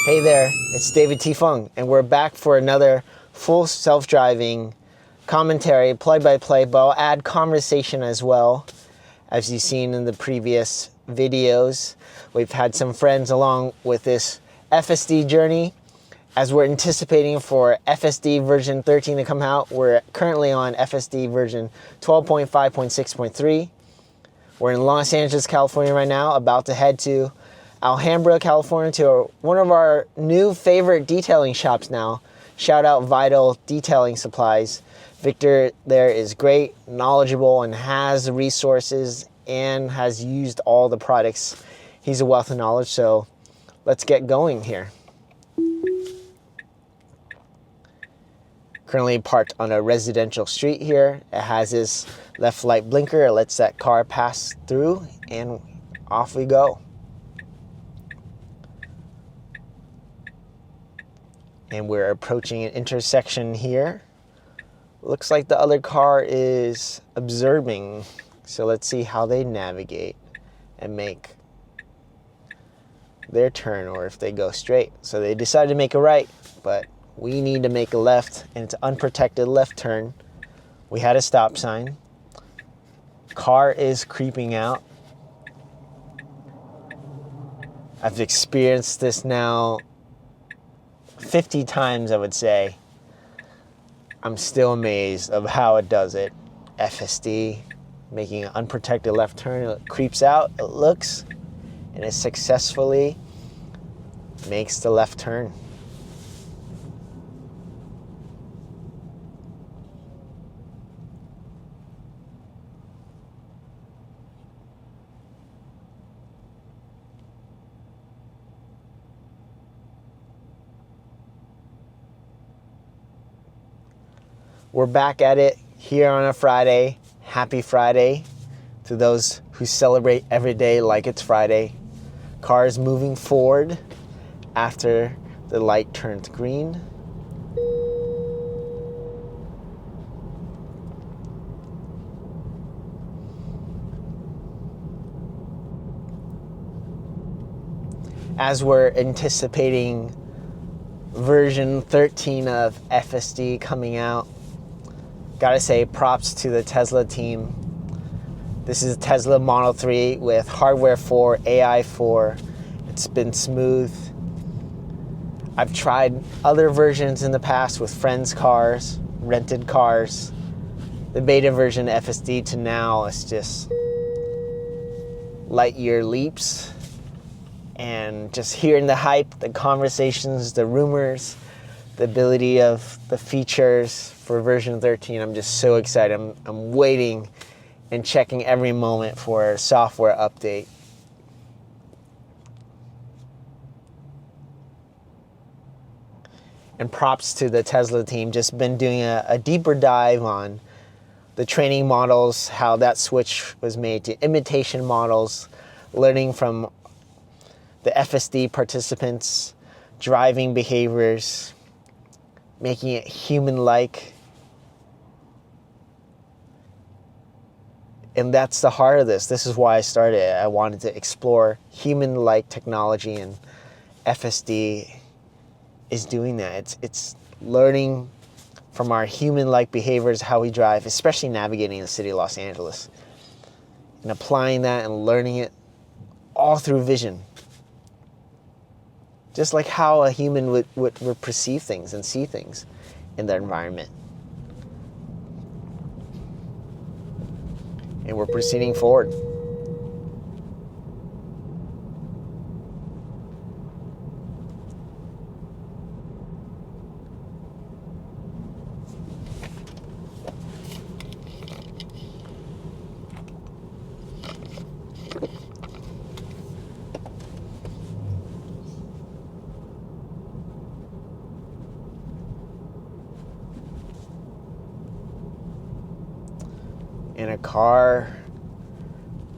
Hey there, it's David T. Phung, and we're back for another full self-driving commentary, play-by-play, but I'll add conversation as well. As you've seen in the previous videos, we've had some friends along with this FSD journey. As we're anticipating for FSD version 13 to come out, we're currently on FSD version 12.5.6.3. We're in Los Angeles, California right now, about to head to Alhambra, California, to one of our new favorite detailing shops now. Shout out Vital Detailing Supplies. Victor there is great, knowledgeable, and has the resources and has used all the products. He's a wealth of knowledge, so let's get going here. Currently parked on a residential street here. It has this left light blinker. It lets that car pass through, and off we go. And we're approaching an intersection here. Looks like the other car is observing. So let's see how they navigate and make their turn, or if they go straight. So they decided to make a right, but we need to make a left, and it's an unprotected left turn. We had a stop sign. Car is creeping out. I've experienced this now 50 times, I would say. I'm still amazed of how it does it. FSD, making an unprotected left turn. It creeps out, it looks, and it successfully makes the left turn. We're back at it here on a Friday. Happy Friday to those who celebrate every day like it's Friday. Cars moving forward after the light turns green. As we're anticipating version 13 of FSD coming out, gotta say props to the Tesla team. This is a Tesla Model 3 with hardware 4, AI 4. It's been smooth. I've tried other versions in the past with friends' cars, rented cars. The beta version FSD to now is just light year leaps. And just hearing the hype, the conversations, the rumors, the ability of the features for version 13, I'm just so excited. I'm waiting and checking every moment for a software update. And props to the Tesla team, just been doing a deeper dive on the training models, how that switch was made to imitation models, learning from the FSD participants, driving behaviors, making it human-like. And that's the heart of this. This is why I started. I wanted to explore human-like technology, and FSD is doing that. It's learning from our human-like behaviors, how we drive, especially navigating the city of Los Angeles, and applying that and learning it all through vision. Just like how a human would perceive things and see things in their environment. And we're proceeding forward. And a car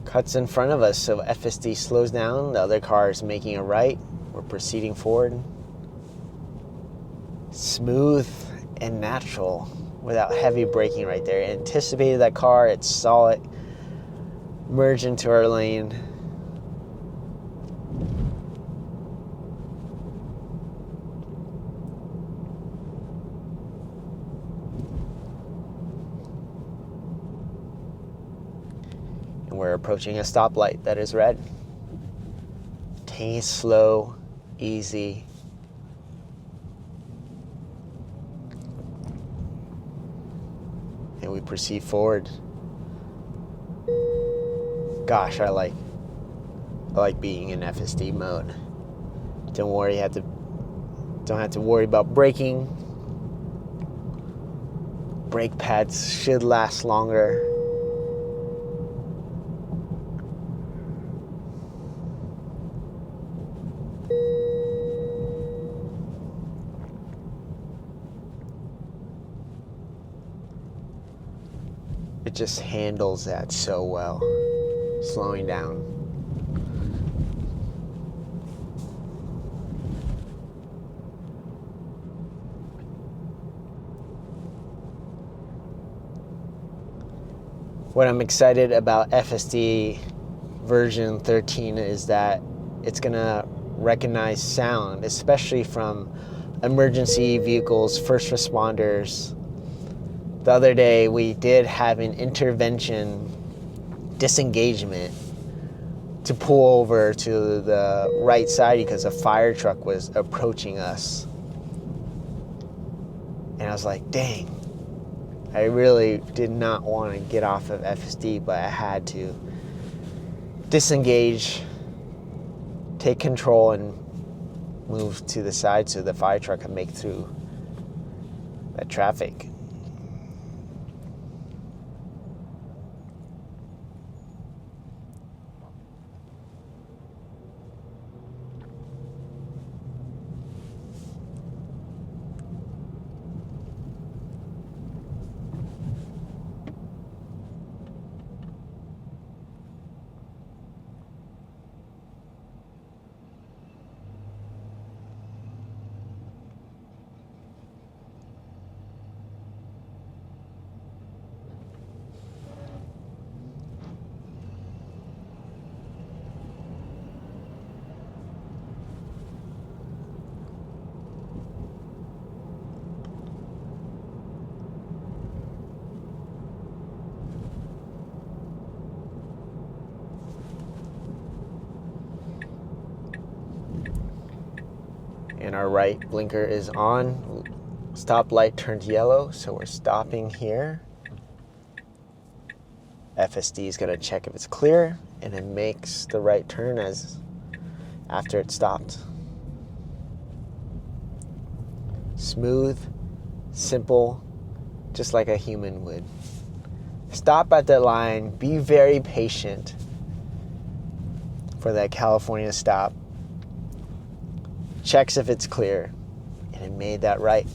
cuts in front of us, so FSD slows down. The other car is making a right. We're proceeding forward. Smooth and natural without heavy braking right there. Anticipated that car, it saw it merge into our lane. we're approaching a stoplight that is red. Take it slow, easy. And we proceed forward. Gosh, I like being in FSD mode. Don't have to worry about braking. Brake pads should last longer. It just handles that so well. Slowing down. What I'm excited about FSD version 13 is that it's gonna recognize sound, especially from emergency vehicles, first responders. The other day we did have an intervention disengagement to pull over to the right side because a fire truck was approaching us. And I was like, dang. I really did not want to get off of FSD, but I had to disengage, take control, and move to the side so the fire truck could make through that traffic. And our right blinker is on. Stoplight turned yellow, so we're stopping here. FSD is gonna check if it's clear, and it makes the right turn as after it stopped. Smooth, simple, just like a human would. Stop at the line, be very patient for that California stop. Checks if it's clear, and it made that right.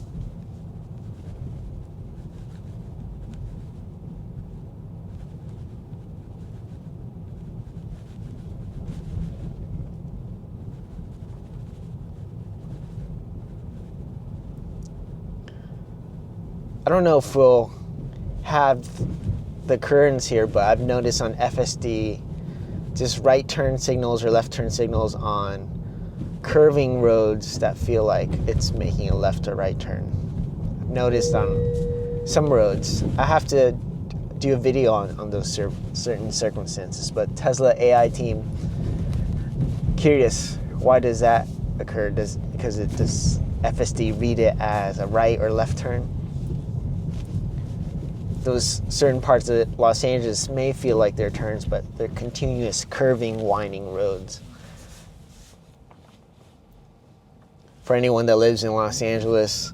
I don't know if we'll have the currents here, but I've noticed on FSD, just right turn signals or left turn signals on curving roads that feel like it's making a left or right turn. I've noticed on some roads, I have to do a video on those certain circumstances, but Tesla AI team, curious, why does that occur? Does FSD read it as a right or left turn? Those certain parts of Los Angeles may feel like they're turns, but they're continuous curving, winding roads. For anyone that lives in Los Angeles,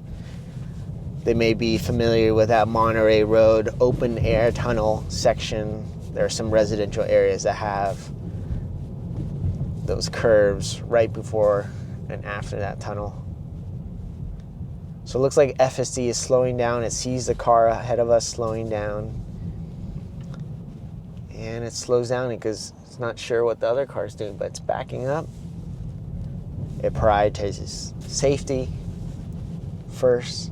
they may be familiar with that Monterey Road open air tunnel section. There are some residential areas that have those curves right before and after that tunnel. So it looks like FSD is slowing down. It sees the car ahead of us slowing down. And it slows down because it's not sure what the other car is doing, but it's backing up. It prioritizes safety first.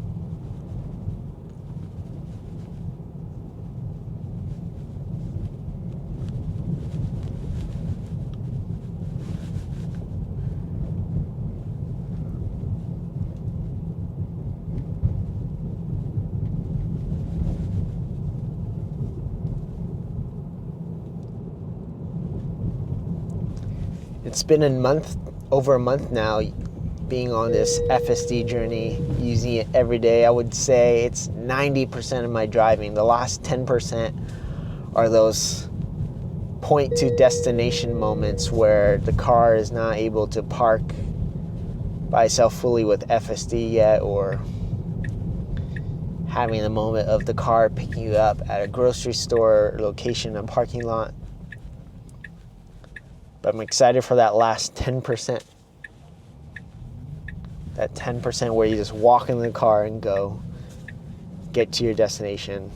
It's been over a month now, being on this FSD journey, using it every day. I would say it's 90% of my driving. The last 10% are those point to destination moments where the car is not able to park by itself fully with FSD yet, or having the moment of the car picking you up at a grocery store location and parking lot. But I'm excited for that last 10%. That 10% where you just walk in the car and go, get to your destination,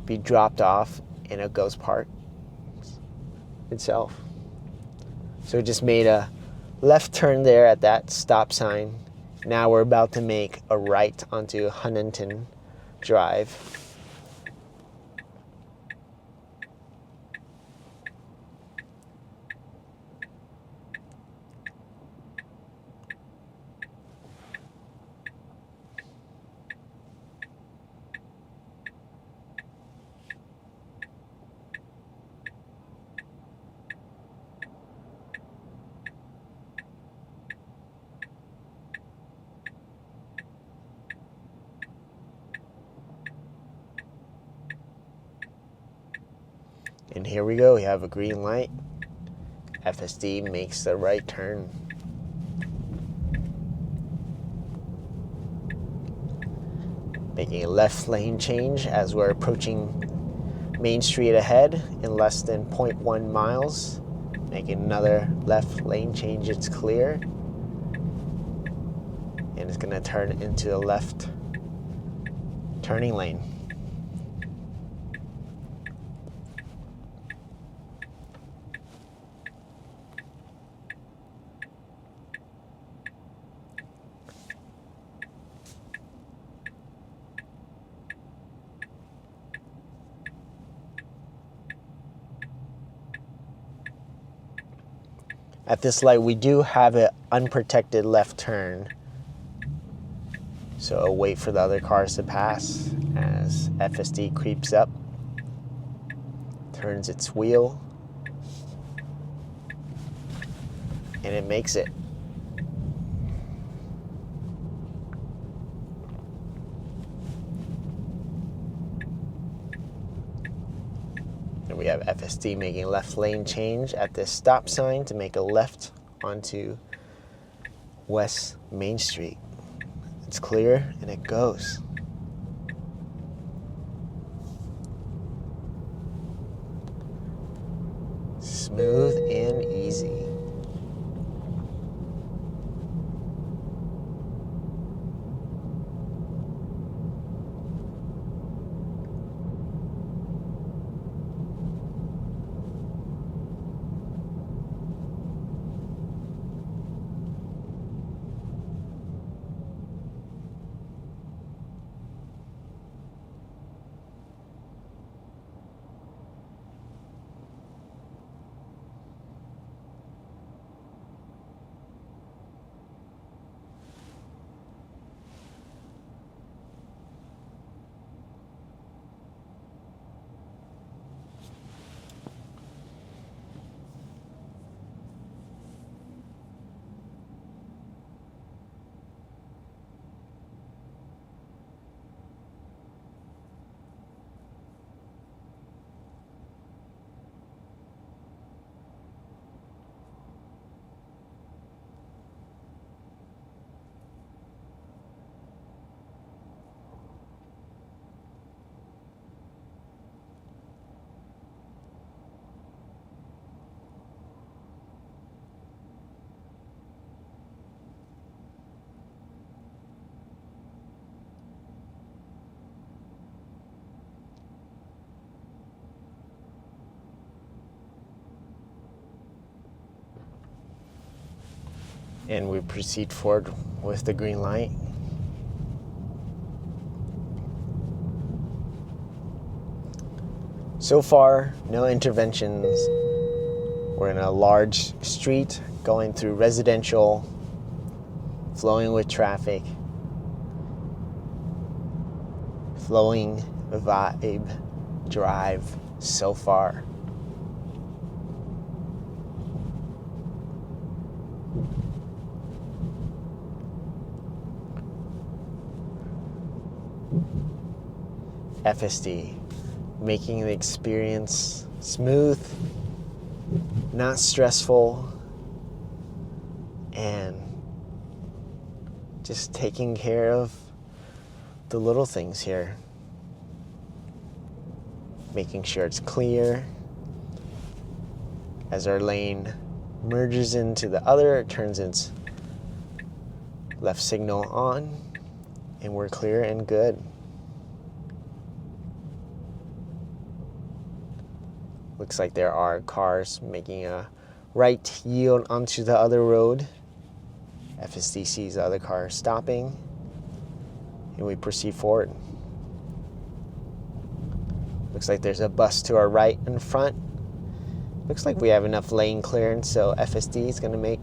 be dropped off, and it goes park itself. So we just made a left turn there at that stop sign. Now we're about to make a right onto Huntington Drive. And here we go, we have a green light. FSD makes the right turn. Making a left lane change as we're approaching Main Street ahead in less than 0.1 miles. Making another left lane change, it's clear. And it's gonna turn into a left turning lane. At this light, we do have an unprotected left turn. So I'll wait for the other cars to pass as FSD creeps up, turns its wheel, and it makes it. And we have FSD making a left lane change at this stop sign to make a left onto West Main Street. It's clear and it goes. Smooth and easy. And we proceed forward with the green light. So far, no interventions. We're in a large street going through residential, flowing with traffic, flowing vibe drive so far. FSD, making the experience smooth, not stressful, and just taking care of the little things here. Making sure it's clear. As our lane merges into the other, it turns its left signal on, and we're clear and good. Looks like there are cars making a right yield onto the other road. FSD sees the other car stopping, and we proceed forward. Looks like there's a bus to our right in front. Looks like we have enough lane clearance, so FSD is going to make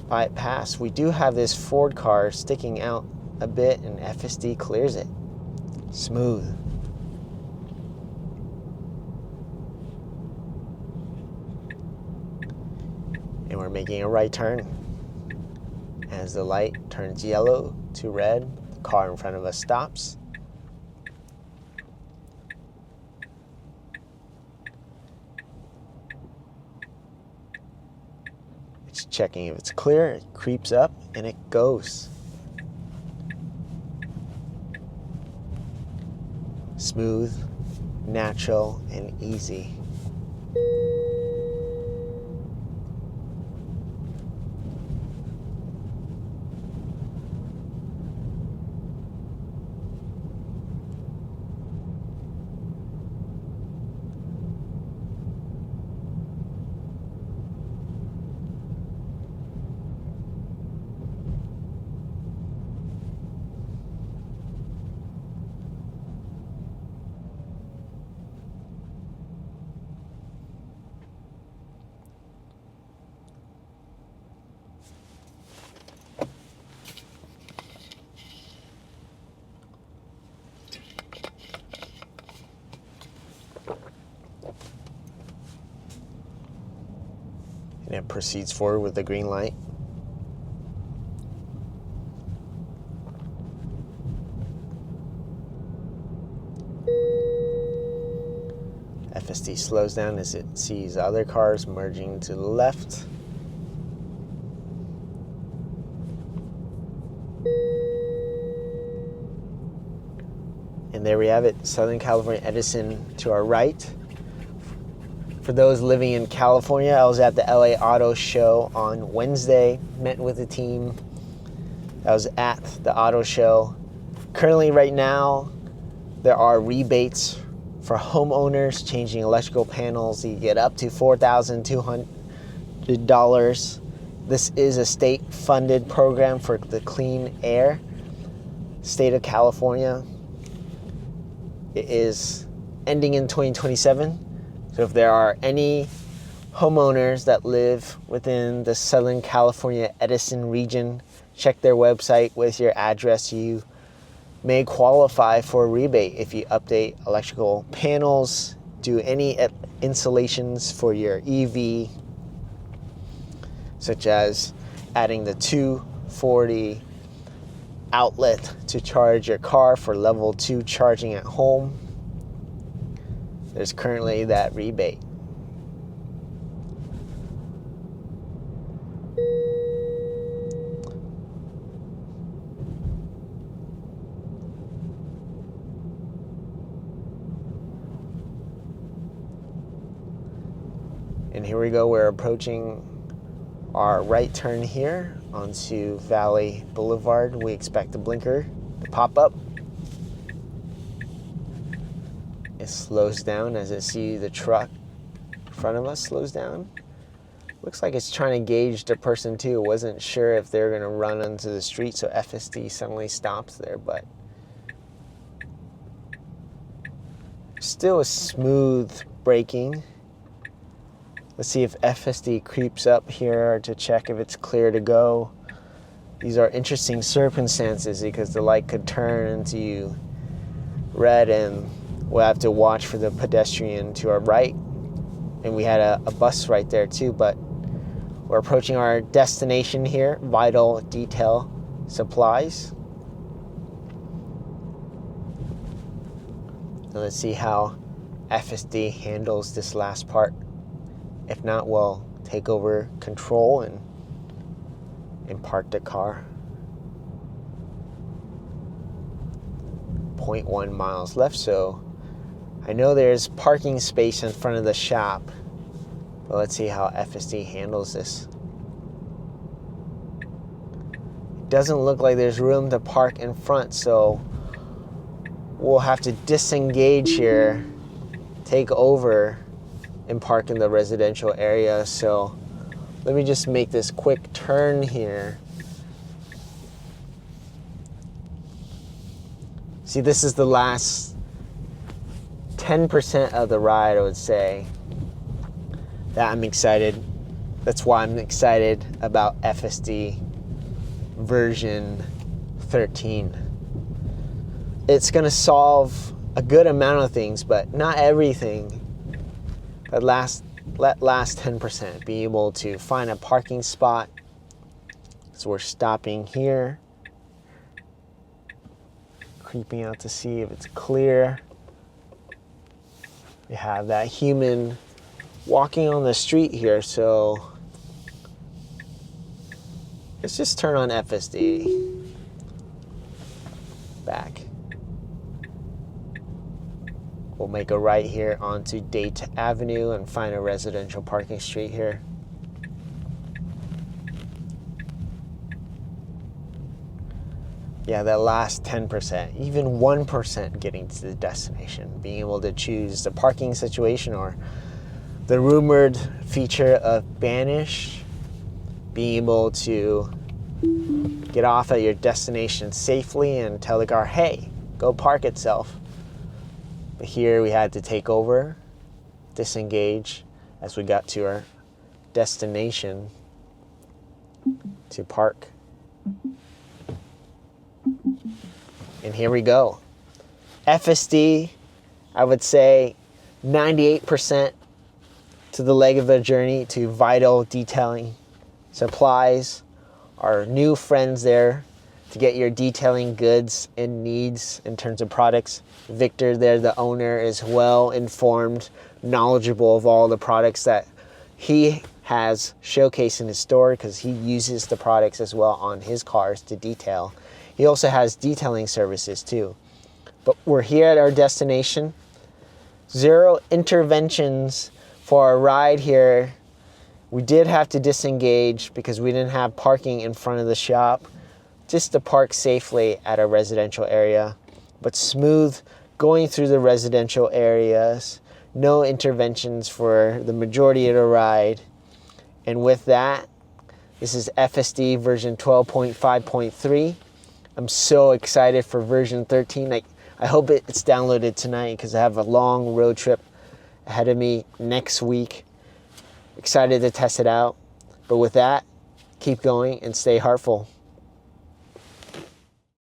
bypass. We do have this Ford car sticking out a bit, and FSD clears it. Smooth. And we're making a right turn. As the light turns yellow to red, the car in front of us stops. It's checking if it's clear, it creeps up, and it goes. Smooth, natural, and easy. And it proceeds forward with the green light. FSD slows down as it sees other cars merging to the left. And there we have it, Southern California Edison to our right. For those living in California, I was at the LA Auto Show on Wednesday, met with the team. I was at the auto show. Currently, right now, there are rebates for homeowners changing electrical panels. You get up to $4,200. This is a state-funded program for the clean air. State of California. It is ending in 2027. So if there are any homeowners that live within the Southern California Edison region, check their website with your address. You may qualify for a rebate if you update electrical panels, do any installations for your EV, such as adding the 240 outlet to charge your car for level 2 charging at home. There's currently that rebate. And here we go, we're approaching our right turn here onto Valley Boulevard. We expect the blinker to pop up. It slows down as it sees the truck in front of us slows down. Looks like it's trying to gauge the person too. Wasn't sure if they're gonna run onto the street, so FSD suddenly stops there, but still a smooth braking. Let's see if FSD creeps up here to check if it's clear to go. These are interesting circumstances because the light could turn into red and we'll have to watch for the pedestrian to our right. And we had a bus right there too, but we're approaching our destination here, Vital Detail Supplies. And let's see how FSD handles this last part. If not, we'll take over control and park the car. 0.1 miles left, so I know there's parking space in front of the shop, but let's see how FSD handles this. It doesn't look like there's room to park in front, so we'll have to disengage here, take over, and park in the residential area. So let me just make this quick turn here. See, this is the last 10% of the ride, I would say, that I'm excited. That's why I'm excited about FSD version 13. It's gonna solve a good amount of things, but not everything. That last 10%, be able to find a parking spot. So we're stopping here, creeping out to see if it's clear. We have that human walking on the street here, so let's just turn on FSD. Back. We'll make a right here onto Date Avenue and find a residential parking street here. Yeah, that last 10%, even 1% getting to the destination, being able to choose the parking situation or the rumored feature of Banish, being able to get off at your destination safely and tell the car, hey, go park itself. But here we had to take over, disengage as we got to our destination to park. And here we go. FSD, I would say 98% to the leg of the journey to Vital Detailing Supplies, our new friends there to get your detailing goods and needs in terms of products. Victor there, the owner, is well informed, knowledgeable of all the products that he has showcased in his store because he uses the products as well on his cars to detail. He also has detailing services too. But we're here at our destination. 0 interventions for our ride here. We did have to disengage because we didn't have parking in front of the shop, just to park safely at a residential area. But smooth going through the residential areas. No interventions for the majority of the ride. And with that, this is FSD version 12.5.3. I'm so excited for version 13. I hope it's downloaded tonight because I have a long road trip ahead of me next week. Excited to test it out. But with that, keep going and stay heartful.